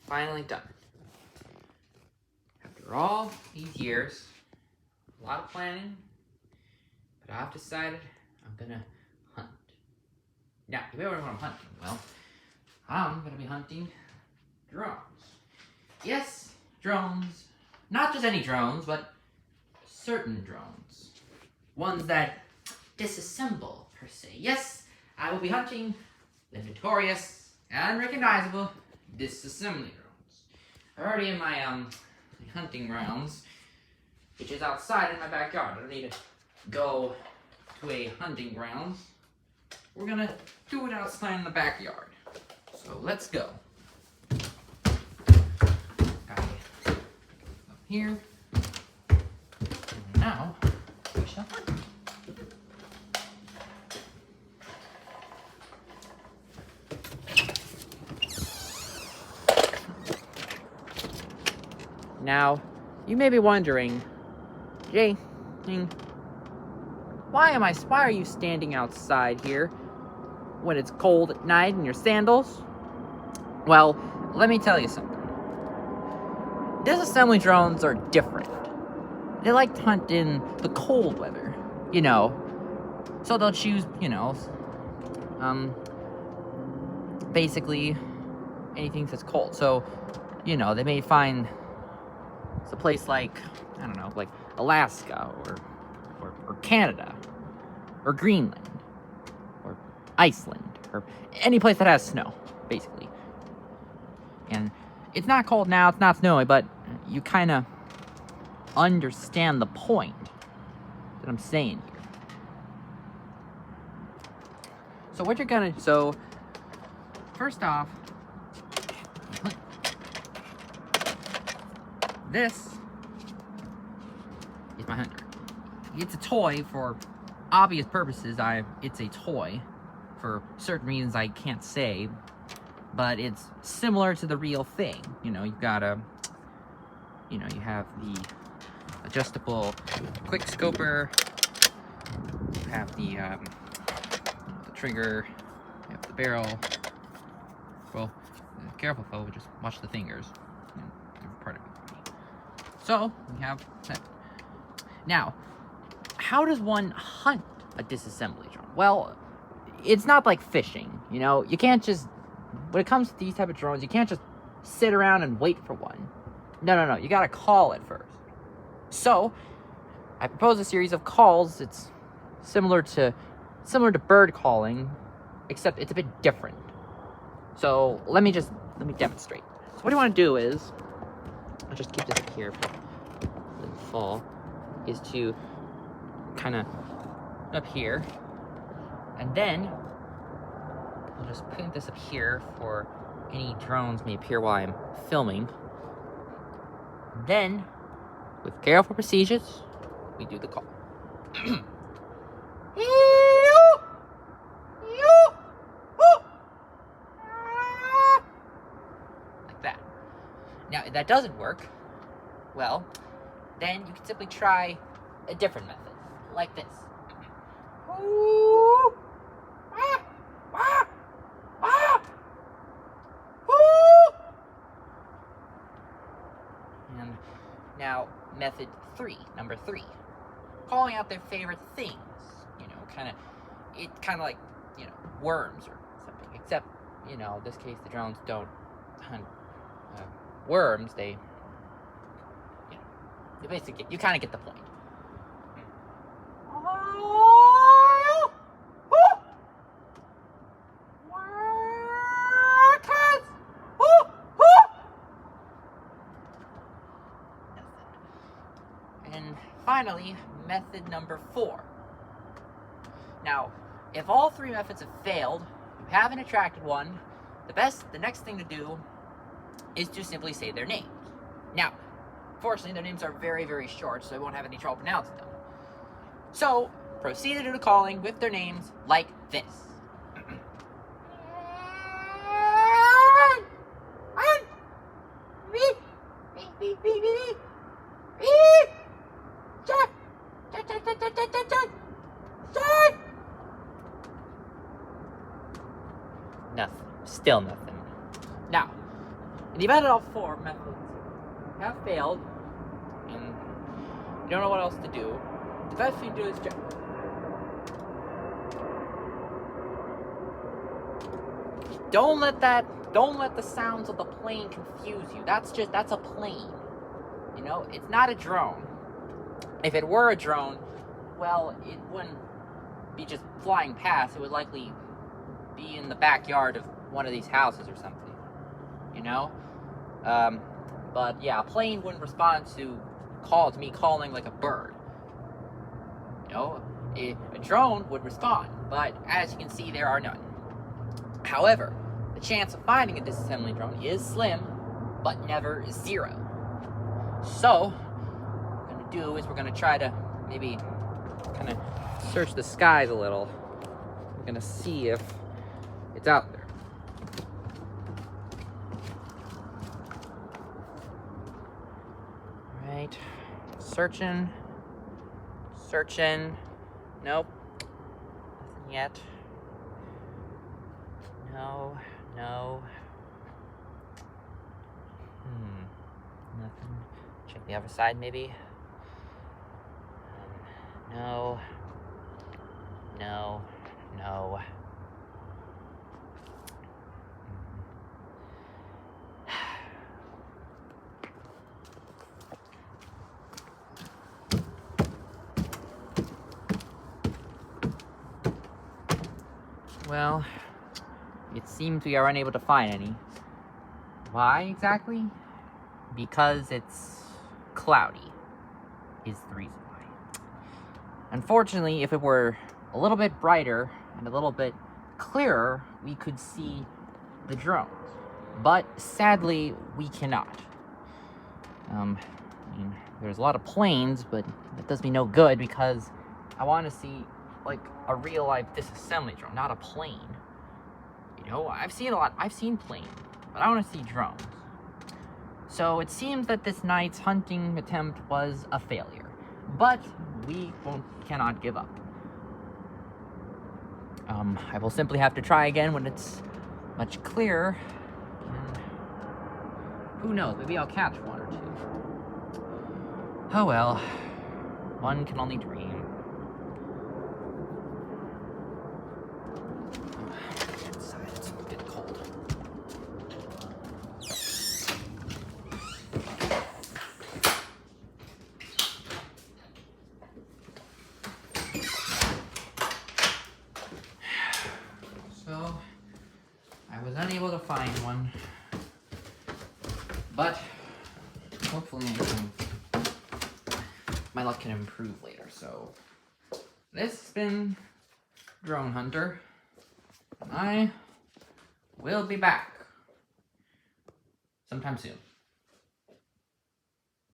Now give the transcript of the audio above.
finally done. After all these years, a lot of planning, but I've decided I'm gonna hunt. Now, you may wonder what I'm hunting. Well, I'm gonna be hunting drones. Yes, drones. Not just any drones, but certain drones. Ones that disassemble, per se. Yes, I will be hunting the notorious and recognizable disassembly drones. I'm already in my hunting grounds, which is outside in my backyard. I don't need to go to a hunting grounds. We're gonna do it outside in the backyard. So let's go. Got it up here. And now we shall hunt. Now, you may be wondering, Jay, why are you standing outside here when it's cold at night in your sandals? Well, let me tell you something. Disassembly drones are different. They like to hunt in the cold weather, so they'll choose, basically anything that's cold. So, they may find a place like, I don't know, like Alaska or Canada or Greenland or Iceland or any place that has snow, basically. And it's not cold now, it's not snowy, but you kind of understand the point that I'm saying here. So first off, this is my hunter. It's a toy for obvious purposes. It's a toy for certain reasons I can't say, but it's similar to the real thing. You've got you have the adjustable quick scoper, you have the trigger, you have the barrel. Well, careful, folks, just watch the fingers. They're part of it. So, we have that. Now, how does one hunt a disassembly drone? Well, it's not like fishing, You can't just, when it comes to these type of drones, you can't just sit around and wait for one. No. You gotta call it first. So, I propose a series of calls. It's similar to bird calling, except it's a bit different. So, let me demonstrate. So, what you want to do is, I'll just keep this here for the fall, is to kind of up here, and then I'll just put this up here for any drones may appear while I'm filming. Then, with careful procedures, we do the call. Like that. Now, if that doesn't work, well, then you can simply try a different method, like this. And now, method 3, number 3. Calling out their favorite things, kind of like, worms or something, except, in this case, the drones don't hunt worms, they basically, you kind of get the point. And finally, method number 4. Now, if all 3 methods have failed, you haven't attracted one, the next thing to do is to simply say their names. Now, fortunately, their names are very, very short, so I won't have any trouble pronouncing them. So, proceed to do the calling with their names like this. Nothing. Still nothing. Now, In the event all 4 methods have failed, and you don't know what else to do, the best thing to do is just don't let the sounds of the plane confuse you. That's a plane. You know, it's not a drone. If it were a drone, well, it wouldn't be just flying past. It would likely be in the backyard of one of these houses or something. You know? But yeah, a plane wouldn't respond to me calling like a bird. You know, a drone would respond, but as you can see, there are none. However, the chance of finding a disassembly drone is slim, but never 0. So, what we're gonna do is we're gonna try to maybe kind of search the skies a little. We're gonna see if it's out there. Right, searching. Nope, nothing yet. No. Nothing. Check the other side, maybe. No. Well, it seems we are unable to find any. Why exactly? Because it's cloudy is the reason why. Unfortunately, if it were a little bit brighter and a little bit clearer, we could see the drones. But sadly, we cannot. I mean, there's a lot of planes, but that does me no good because I want to see like a real life disassembly drone, not a plane. You know, I've seen planes, but I want to see drones. So it seems that this night's hunting attempt was a failure, but we cannot give up. I will simply have to try again when it's much clearer, and who knows, maybe I'll catch 1 or 2. Oh well, one can only dream. Inside, it's a bit cold. So, I was unable to find one, but hopefully my luck can improve later. So, this has been Drone Hunter. I will be back sometime soon.